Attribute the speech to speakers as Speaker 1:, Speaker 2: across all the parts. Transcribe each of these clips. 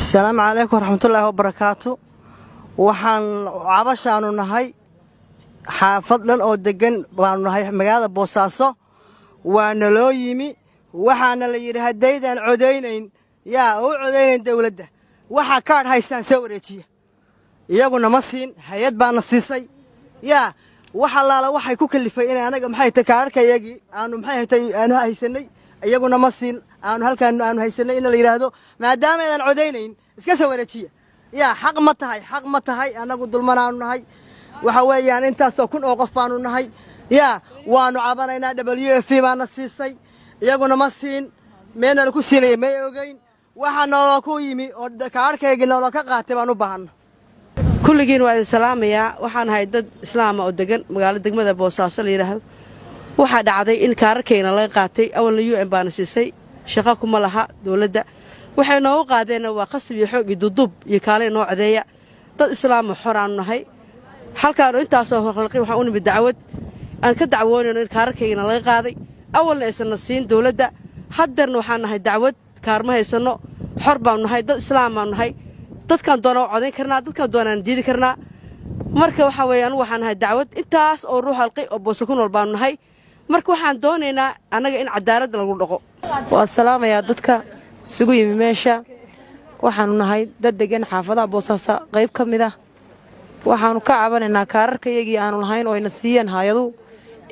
Speaker 1: السلام عليكم ورحمة الله وبركاته. waxaan cabashaanu nahay xaafad dhan oo degan baanu nahay magaalada Boosaaso waana loo yimi waxaana la yiri hadaydan codeynayn oo codeynayn dawladda waxa kaad haysan soo wareejiya iyaguna ma siin hay'ad baana siisay waxa laala waxay ku kalifay in anaga maxay tahay kaarkayagii aanu maxay tahay aanu haysanay iyaguna ma siin aanu halkaan aanu haysanay in la yiraahdo maadaama aydan codeynayn iska soo wareejiya حق ما تهي أنا قد المنا نهي وحوي أنت سكون أوقفان نهي وانو عبرنا WF ما نسيسي يقولنا مسين من الكوسيني ما يوجين وحنا كويمي ودكار كيجينا ولا كقاتبانو بهن
Speaker 2: كل جين والسلام يا وحنا هيدا إسلام ودجن مقالة دجمة بوساس اللي رهب وحد عادي إن كاركينا لا قاتي أول UN بانسيسي شقاكم لها دولة waxayna u qaadeen waa qasab iyo xoog iyo dudub iyo kaalay noocadeeya dad islaam xoraan nahay halkaan intaas oo xalqi waxa uu nimid dacwad aan ka dacwoonayno in kaarkayna laga qaaday awalna aysan siin dawladda haddana waxaan nahay dacwad kaarma haysano xor baan nahay dad islaam baan nahay dadkan doona codeyn karnaa dadkan doonaan diidi karnaa marka waxa weeyaan waxaan nahay dacwad intaas oo ruux halqi oo booso ku nool baan nahay marka waxaan doonaynaa anaga in cadaalad lagu dhaqo
Speaker 3: waa salaamaya dadka isugu yimi meesha waxaanu nahay dad degan xaafadaha Boosaaso qayb ka mid ah waxaanu ka cabanaynaa kaararkayagii aanu lahayn oo ina siiyeen hay'adu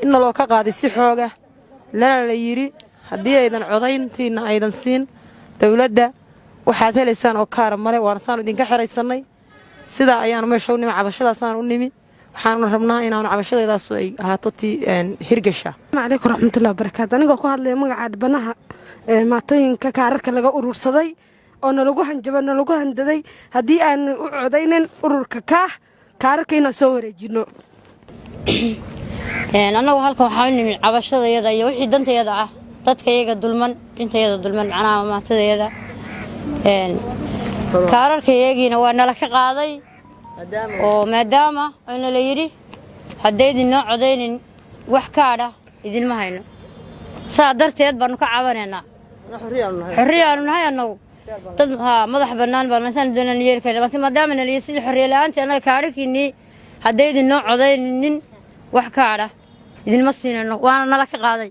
Speaker 3: in loo ka qaaday si xooga lana la yiri haddii aydan codayntiina aydan siin dawladda waxaad helaysaan oo kaar male waan saan idinka xiraysanay sida ayaan meesha u nimi cabashadaasaan u nimi waxaanu rabnaa inaanu cabashadaydaas ay ahaato hirgasha.
Speaker 4: Alaykum raxmatullaahi barakaatu aniga ku hadlay magaca banaha maatooyinka kaararka laga urursaday oo nalagu handaday haddii aan u codaynin ururka kaararkayna soo wareejino
Speaker 5: anagu halkan waxaa u nimid cabashadayada iyo wixii dantayada ah dadkayaga dulman intayada dulman macnaha maatadayada kaararkayagiina waa nala ka qaaday oo maadaama ayna la yiri haddaydin noo codaynin wax kaadha idinma hayno saa darteed baanu ka cabanaynaa xorriyaanu nahay annagu dad madax bannaan baan masaan doonaan yeeli karnaa maadaama na liyi sidii xorriye la'aanta annaga kaadharkiinnii haddaydin noo codaynin wax kaadha idinma siinayno waana nala ka qaaday